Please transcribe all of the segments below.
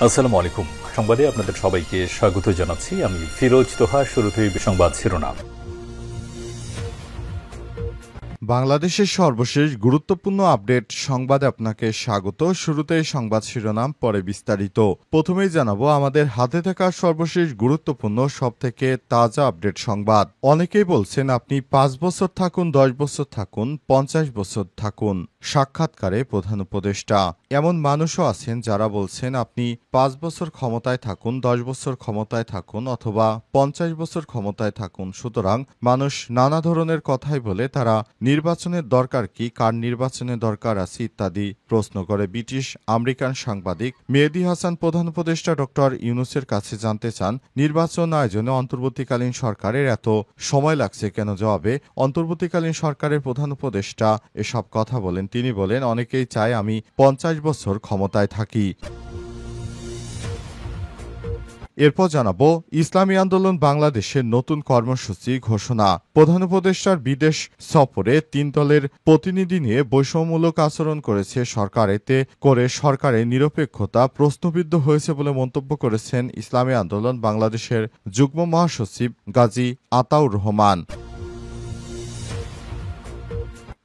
আসসালামু আলাইকুম। সংবাদে আপনাদের সবাইকে স্বাগত জানাচ্ছি। আমি ফিরোজ তোহা। শুরুতেই সংবাদ শিরোনাম। বাংলাদেশের সর্বশেষ গুরুত্বপূর্ণ আপডেট সংবাদে আপনাকে স্বাগত। শুরুতেই সংবাদ শিরোনাম, পরে বিস্তারিত। প্রথমেই জানাবো আমাদের হাতে থাকা সর্বশেষ গুরুত্বপূর্ণ সবথেকে তাজা আপডেট সংবাদ। অনেকেই বলছেন আপনি 5 বছর থাকুন, 10 বছর থাকুন, 50 বছর থাকুন। সাক্ষাৎকারে প্রধান উপদেষ্টা। এমন মানুষও আছেন যারা বলছেন আপনি 5 বছর ক্ষমতায় থাকুন, 10 বছর ক্ষমতায় থাকুন, অথবা 50 বছর ক্ষমতায় থাকুন। সুতরাং মানুষ নানা ধরনের কথাই বলে। তারা নির্বাচনের দরকার কি, কার নির্বাচনের দরকার আছে ইত্যাদি প্রশ্ন করে ব্রিটিশ আমেরিকান সাংবাদিক মেহেদী হাসান প্রধান উপদেষ্টা ডক্টর ইউনূসের কাছে জানতে চান নির্বাচন আয়োজনে অন্তর্বর্তীকালীন সরকারের এত সময় লাগছে কেন। জবাবে অন্তর্বর্তীকালীন সরকারের প্রধান উপদেষ্টা এসব কথা বলেন। তিনি বলেন, অনেকেই চায় আমি 50 বছর ক্ষমতায় থাকি। এরপর জানাবো ইসলামী আন্দোলন বাংলাদেশের নতুন কর্মসূচি ঘোষণা। প্রধান উপদেষ্টার বিদেশ সফরে 3 দলের প্রতিনিধি নিয়ে বৈষম্যমূলক আচরণ করেছে সরকার। এতে করে সরকারের নিরপেক্ষতা প্রশ্নবিদ্ধ হয়েছে বলে মন্তব্য করেছেন ইসলামী আন্দোলন বাংলাদেশের যুগ্ম মহাসচিব গাজী আতাউর রহমান।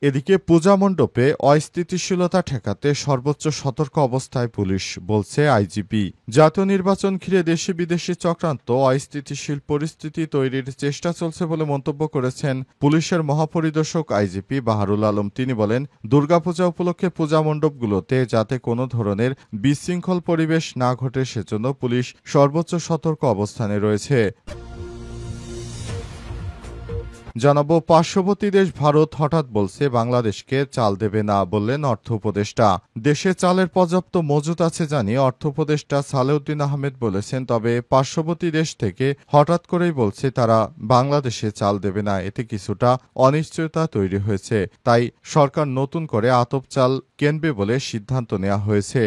এদিকে পূজা মণ্ডপে অস্থিতিশীলতা ঠেকাতে সর্বোচ্চ সতর্ক অবস্থায় পুলিশ, বলছে আইজিপি। জাতীয় নির্বাচন ঘিরে দেশি বিদেশি চক্রান্ত অস্থিতিশীল পরিস্থিতি তৈরির চেষ্টা চলছে বলে মন্তব্য করেছেন পুলিশের মহাপরিদর্শক আইজিপি বাহারুল আলম। তিনি বলেন, দুর্গাপূজা উপলক্ষে পূজা মণ্ডপগুলোতে যাতে কোনো ধরনের বিশৃঙ্খল পরিবেশ না ঘটে সেজন্য পুলিশ সর্বোচ্চ সতর্ক অবস্থানে রয়েছে। জানাবো পার্শ্ববর্তী দেশ ভারত হঠাৎ বলছে বাংলাদেশকে চাল দেবে না, বললেন অর্থ উপদেষ্টা। দেশে চালের পর্যাপ্ত মজুত আছে জানিয়ে অর্থ উপদেষ্টা সালেউদ্দিন আহমেদ বলেছেন, তবে পার্শ্ববর্তী দেশ থেকে হঠাৎ করেই বলছে তারা বাংলাদেশে চাল দেবে না। এতে কিছুটা অনিশ্চয়তা তৈরি হয়েছে। তাই সরকার নতুন করে আতপ চাল কেনবে বলে সিদ্ধান্ত নেওয়া হয়েছে।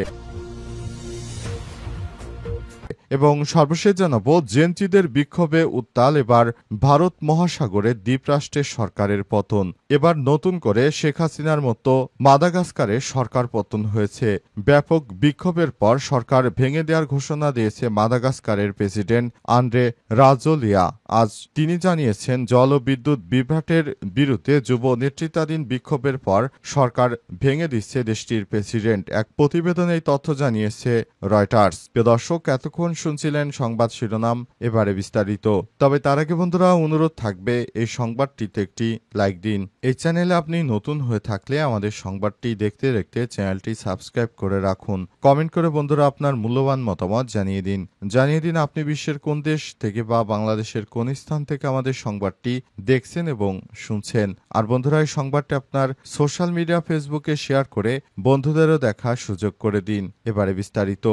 এবং সর্বশেষ জানাবো জেনচিদের বিক্ষোভে উত্তাল। এবার ভারত মহাসাগরের দ্বীপরাষ্ট্রের সরকারের পতন। এবার নতুন করে শেখ হাসিনার মতো মাদাগাস্কারের সরকার পতন হয়েছে। ব্যাপক বিক্ষোভের পর সরকার ভেঙে দেওয়ার ঘোষণা দিয়েছে মাদাগাস্কারের প্রেসিডেন্ট আন্দ্রে রাজোলিয়া। আজ তিনি জানিয়েছেন জল ও বিদ্যুৎ বিভ্রাটের বিরুদ্ধে যুব নেতৃত্বাধীন বিক্ষোভের পর সরকার ভেঙে দিচ্ছে দেশটির প্রেসিডেন্ট। এক প্রতিবেদনে এই তথ্য জানিয়েছে রয়টার্স। প্রিয় দর্শক, এতক্ষণ শুনছিলেন সংবাদ শিরোনাম, এবারে বিস্তারিত। তবে তার আগে বন্ধুরা অনুরোধ থাকবে এই সংবাদটিতে একটি লাইক দিন। এই চ্যানেলে আপনি নতুন হয়ে থাকলে আমাদের সংবাদটি দেখতে দেখতে চ্যানেলটি সাবস্ক্রাইব করে রাখুন। কমেন্ট করে বন্ধুরা আপনার মূল্যবান মতামত জানিয়ে দিন আপনি বিশ্বের কোন দেশ থেকে বা বাংলাদেশের কোন স্থান থেকে আমাদের সংবাদটি দেখছেন এবং শুনছেন। আর বন্ধুরা এই সংবাদটি আপনার সোশ্যাল মিডিয়া ফেসবুকে শেয়ার করে বন্ধুদেরও দেখার সুযোগ করে দিন। এবারে বিস্তারিত।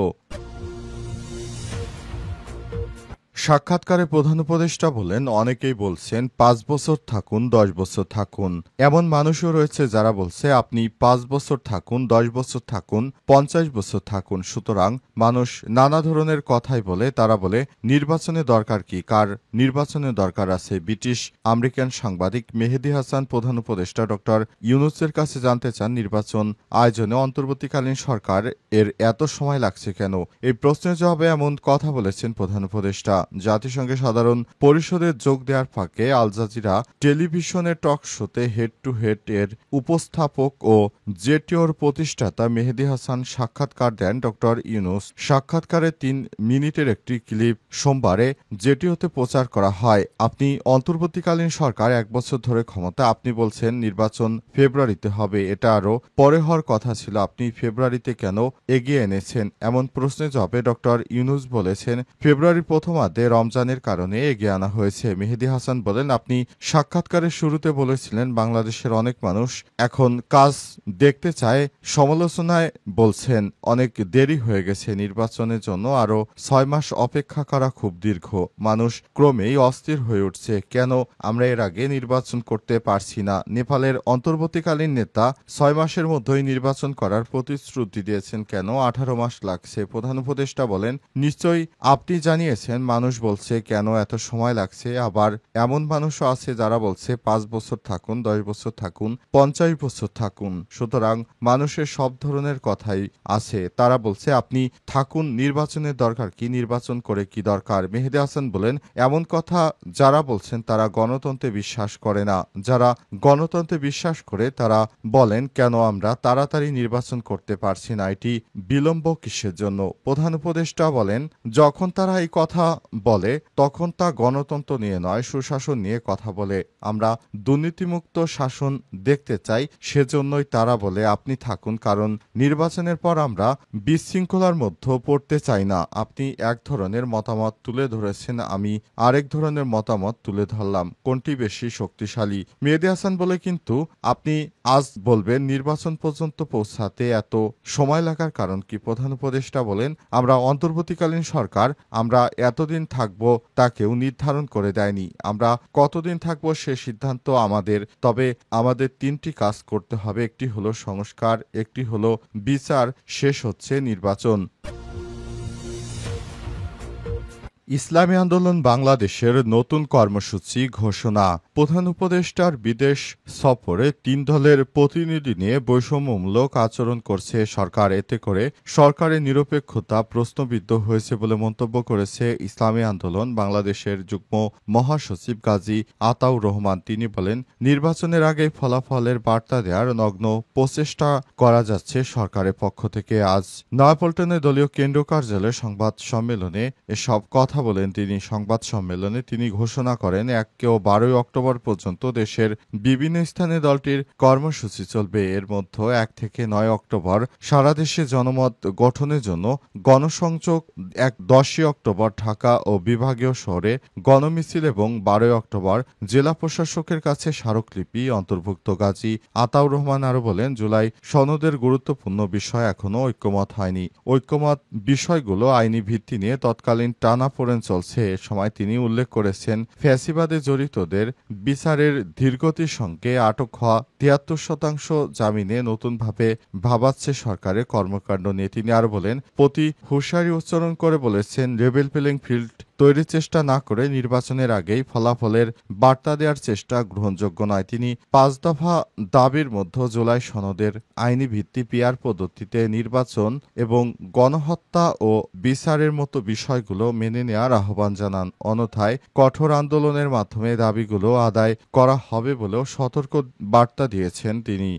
সাক্ষাৎকারে প্রধান উপদেষ্টা বলেন, অনেকেই বলছেন 5 বছর থাকুন, 10 বছর থাকুন। এমন মানুষও রয়েছে যারা বলছে আপনি 5 বছর থাকুন, 10 বছর থাকুন, 50 বছর থাকুন। সুতরাং মানুষ নানা ধরনের কথাই বলে। তারা বলে নির্বাচনের দরকার কি, কার নির্বাচনের দরকার আছে। ব্রিটিশ আমেরিকান সাংবাদিক মেহেদী হাসান প্রধান উপদেষ্টা ডক্টর ইউনূসের কাছে জানতে চান নির্বাচন আয়োজনে অন্তর্বর্তীকালীন সরকার এর এত সময় লাগছে কেন। এই প্রশ্নের জবাবে এমন কথা বলেছেন প্রধান উপদেষ্টা। জাতিসংঘের সাধারণ পরিষদে যোগ দেওয়ার ফাঁকে আল জাজিরা টেলিভিশনের টক শোতে হেড টু হেড এর উপস্থাপক ও জেটিওর প্রতিষ্ঠাতা মেহেদী হাসান সাক্ষাৎকার দেন ডক্টর ইউনূস। সাক্ষাৎকারে 3 মিনিটের একটি ক্লিপ সোমবারে জেটিওতে প্রচার করা হয়। আপনি অন্তর্বর্তীকালীন সরকার 1 বছর ধরে ক্ষমতা, আপনি বলছেন নির্বাচন ফেব্রুয়ারিতে হবে, এটা আরও পরে হওয়ার কথা ছিল, আপনি ফেব্রুয়ারিতে কেন এগিয়ে এনেছেন। এমন প্রশ্নের জবাবে ডক্টর ইউনূস বলেছেন ফেব্রুয়ারির প্রথমার্ধে রমজানের কারণে এগিয়ে আনা হয়েছে। মেহেদী হাসান বলেন, আপনি সাক্ষাৎকারের শুরুতে বলেছিলেন বাংলাদেশের অনেক মানুষ এখন কাজ দেখতে চায়। সমালোচনায় বলছেন অনেক দেরি হয়ে গেছে, নির্বাচনের জন্য আরো 6 মাস অপেক্ষা করা খুব দীর্ঘ। মানুষ ক্রমেই অস্থির হয়ে উঠছে, কেন আমরা এর আগে নির্বাচন করতে পারছি না। নেপালের অন্তর্বর্তীকালীন নেতা 6 মাসের মধ্যেই নির্বাচন করার প্রতিশ্রুতি দিয়েছেন, কেন 18 মাস লাগছে। প্রধান উপদেষ্টা বলেন, নিশ্চয়ই আপনি জানিয়েছেন মানুষ মানুষ বলছে কেন এত সময় লাগছে, আবার এমন মানুষও আছে যারা বলছে 5 বছর থাকুন, 10 বছর থাকুন, 50 বছর থাকুন। সুতরাং মানুষের সব ধরনের কথাই আছে। তারা বলছে আপনি থাকুন, নির্বাচনের দরকার কি, নির্বাচন করে কি দরকার। মেহেদী হাসান বলেন, এমন কথা যারা বলছেন তারা গণতন্ত্রে বিশ্বাস করে না। যারা গণতন্ত্রে বিশ্বাস করে তারা বলেন কেন আমরা তাড়াতাড়ি নির্বাচন করতে পারছি না, এটি বিলম্ব কিসের জন্য। প্রধান উপদেষ্টা বলেন, যখন তারা এই কথা বলে তখন তা গণতন্ত্র নিয়ে নয়, সুশাসন নিয়ে কথা বলে। আমরা দুর্নীতিমুক্ত শাসন দেখতে চাই, সেজন্যই তারা বলে আপনি থাকুন, কারণ নির্বাচনের পর আমরা বিশৃঙ্খলার মধ্যে পড়তে চাই না। আপনি এক ধরনের মতামত তুলে ধরেছেন, আমি আরেক ধরনের মতামত তুলে ধরলাম, কোনটি বেশি শক্তিশালী। মেহেদী হাসান বলে, কিন্তু আপনি আজ বলবেন নির্বাচন পর্যন্ত পৌঁছাতে এত সময় লাগার কারণ কি। প্রধান উপদেষ্টা বলেন, আমরা অন্তর্বর্তীকালীন সরকার, আমরা এতদিন থাকব তা কেউ নির্ধারণ করে দেয়নি। আমরা কতদিন থাকব সে সিদ্ধান্ত আমাদের। তবে আমাদের 3টি কাজ করতে হবে, একটি হলো সংস্কার, একটি হলো বিচার, শেষ হচ্ছে নির্বাচন। ইসলামী আন্দোলন বাংলাদেশের নতুন কর্মসূচি ঘোষণা। প্রধান উপদেষ্টার বিদেশ সফরে 3 দলের প্রতিনিধি নিয়ে বৈষম্যমূলক আচরণ করছে সরকার। এতে করে সরকারের নিরপেক্ষতা প্রশ্নবিদ্ধ হয়েছে বলে মন্তব্য করেছে ইসলামী আন্দোলন বাংলাদেশের যুগ্ম মহাসচিব গাজী আতাউর রহমান। তিনি বলেন, নির্বাচনের আগে ফলাফলের বার্তা দেওয়ার নগ্ন প্রচেষ্টা করা যাচ্ছে সরকারের পক্ষ থেকে। আজ নয়াপল্টনে দলীয় কেন্দ্র কার্যালয়ে সংবাদ সম্মেলনে এসব কথা বলেন তিনি। সংবাদ সম্মেলনে তিনি ঘোষণা করেন, 1 ও 12 অক্টোবর পর্যন্ত দেশের বিভিন্ন স্থানে দলটির কর্মসূচি চলবে। এর মধ্যে 1 থেকে 9 অক্টোবর সারা দেশে জনমত গঠনের জন্য গণসংযোগ, 10 অক্টোবর ঢাকা ও বিভাগীয় শহরে গণমিছিল এবং 12 অক্টোবর জেলা প্রশাসকের কাছে স্মারকলিপি অন্তর্ভুক্ত। গাজী আতাউর রহমান আরও বলেন, জুলাই সনদের গুরুত্বপূর্ণ বিষয় এখনও ঐক্যমত হয়নি। ঐক্যমত বিষয়গুলো আইনি ভিত্তি নিয়ে তৎকালীন টানাপোড়েন চলছে। এ সময় তিনি উল্লেখ করেছেন, ফ্যাসিবাদে জড়িতদের বিচারের ধীরগতির সঙ্গে আটক হওয়া 73% জামিনে নতুনভাবে ভাবাচ্ছে সরকারের কর্মকাণ্ড নিয়ে। তিনি আরও বলেন, প্রতি হুঁশিয়ারি উচ্চারণ করে বলেছেন, লেভেল প্লেইং ফিল্ড তৈরির চেষ্টা না করে নির্বাচনের আগেই ফলাফলের বার্তা দেওয়ার চেষ্টা গ্রহণযোগ্য নয়। তিনি 5 দফা দাবির মধ্যে জুলাই সনদের আইনি ভিত্তি, পিআর পদ্ধতিতে নির্বাচন এবং গণহত্যা ও বিচারের মতো বিষয়গুলো মেনে নেওয়ার আহ্বান জানান। অন্যথায় কঠোর আন্দোলনের মাধ্যমে দাবিগুলো আদায় করা হবে বলেও সতর্ক বার্তা দিয়েছেন তিনি।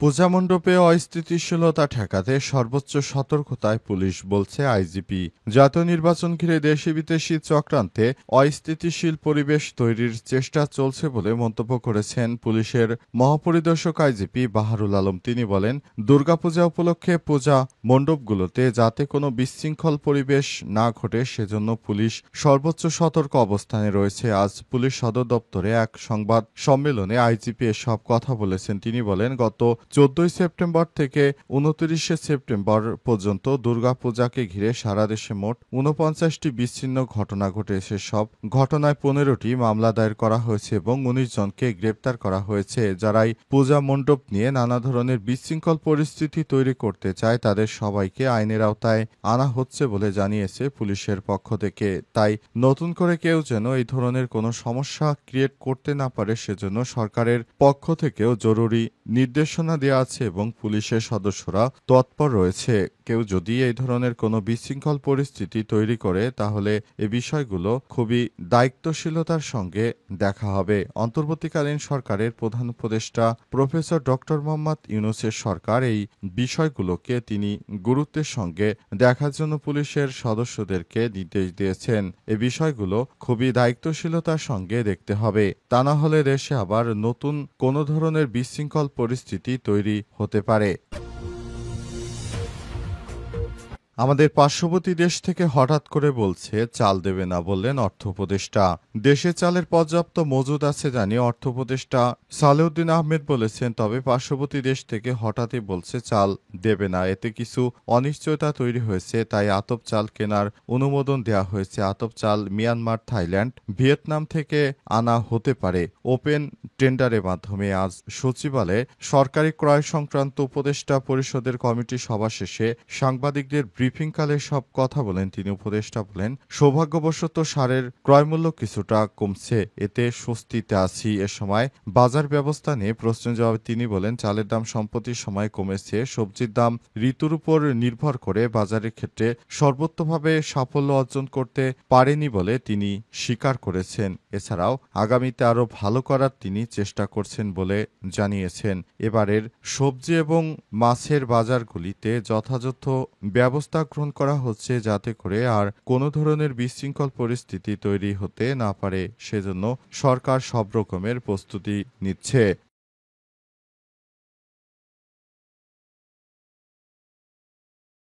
পূজামণ্ডপে অস্থিতিশীলতা ঠেকাতে সর্বোচ্চ সতর্কতায় পুলিশ, বলছে আইজিপি। জাতীয় নির্বাচন ঘিরে দেশি বিদেশি চক্রান্তে অস্থিতিশীল পরিবেশ তৈরির চেষ্টা চলছে বলে মন্তব্য করেছেন পুলিশের মহাপরিদর্শক আইজিপি বাহারুল আলম। তিনি বলেন, দুর্গাপূজা উপলক্ষে পূজা মণ্ডপগুলোতে যাতে কোনো বিশৃঙ্খল পরিবেশ না ঘটে সেজন্য পুলিশ সর্বোচ্চ সতর্ক অবস্থানে রয়েছে। আজ পুলিশ সদর দপ্তরে এক সংবাদ সম্মেলনে আইজিপি এসব কথা বলেছেন। তিনি বলেন, গত 14 সেপ্টেম্বর থেকে 29 সেপ্টেম্বর পর্যন্ত দুর্গাপূজাকে ঘিরে সারা দেশে মোট 49টি বিচ্ছিন্ন ঘটনা ঘটেছে। সব ঘটনায় 15টি মামলা দায়ের করা হয়েছে এবং 19 জনকে গ্রেপ্তার করা হয়েছে। যারাই পূজা মণ্ডপ নিয়ে নানা ধরনের বিশৃঙ্খল পরিস্থিতি তৈরি করতে চায় তাদের সবাইকে আইনের আওতায় আনা হচ্ছে বলে জানিয়েছে পুলিশের পক্ষ থেকে। তাই নতুন করে কেউ যেন এই ধরনের কোনো সমস্যা ক্রিয়েট করতে না পারে সেজন্য সরকারের পক্ষ থেকেও জরুরি নির্দেশনা দেওয়া আছে এবং পুলিশের সদস্যরা তৎপর রয়েছে। কেউ যদি এই ধরনের কোনো বিশৃঙ্খল পরিস্থিতি তৈরি করে তাহলে এ বিষয়গুলো খুবই দায়িত্বশীলতার সঙ্গে দেখা হবে। অন্তর্বর্তীকালীন সরকারের প্রধান উপদেষ্টা প্রফেসর ডক্টর মোহাম্মদ ইউনূসের সরকার এই বিষয়গুলোকে তিনি গুরুত্বের সঙ্গে দেখার জন্য পুলিশের সদস্যদেরকে নির্দেশ দিয়েছেন। এ বিষয়গুলো খুবই দায়িত্বশীলতার সঙ্গে দেখতে হবে, তা না হলে দেশে আবার নতুন কোনো ধরনের বিশৃঙ্খল পরিস্থিতি তৈরি হতে পারে। আমাদের পার্শ্ববর্তী দেশ থেকে হঠাৎ করে বলছে চাল দেবে না, বললেন অর্থ উপদেষ্টা। দেশে চালের পর্যাপ্ত মজুদ আছে জানিয়ে অর্থ উপদেষ্টা সালেউদ্দিন আহমেদ বলেছেন, তবে পার্শ্ববর্তী দেশ থেকে হঠাৎই বলছে চাল দেবে না। এতে কিছু অনিশ্চয়তা তৈরি হয়েছে, তাই আতপ চাল কেনার অনুমোদন দেওয়া হয়েছে। আতপ চাল মিয়ানমার, থাইল্যান্ড, ভিয়েতনাম থেকে আনা হতে পারে। ওপেন টেন্ডারের মাধ্যমে আজ সচিবালয়ে সরকারি ক্রয় সংক্রান্ত উপদেষ্টা পরিষদের কমিটি সভা শেষে সাংবাদিকদের ব্রিফ ব্রিফিংকালে সব কথা বলেন তিনি। উপদেষ্টা বলেন, সৌভাগ্যবশত সারের ক্রয়মূল্য কিছুটা কমছে, এতে স্বস্তিতে আছি। এ সময় বাজার ব্যবস্থা নিয়ে প্রশ্নের জবাবে তিনি বলেন, চালের দাম সম্প্রতি সময় কমেছে, সবজির দাম ঋতুর উপর নির্ভর করে বাজারের ক্ষেত্রে সর্বোচ্চভাবে সাফল্য অর্জন করতে পারেনি বলে তিনি স্বীকার করেছেন। এছাড়াও আগামীতে আরও ভালো করার তিনি চেষ্টা করছেন বলে জানিয়েছেন। এবারের সবজি এবং মাছের বাজারগুলিতে যথাযথ ব্যবস্থা গ্রহণ করা হচ্ছে যাতে করে আর কোনো ধরনের বিশৃঙ্খল পরিস্থিতি তৈরি হতে না পারে, সেজন্য সরকার সব রকমের প্রস্তুতি নিচ্ছে।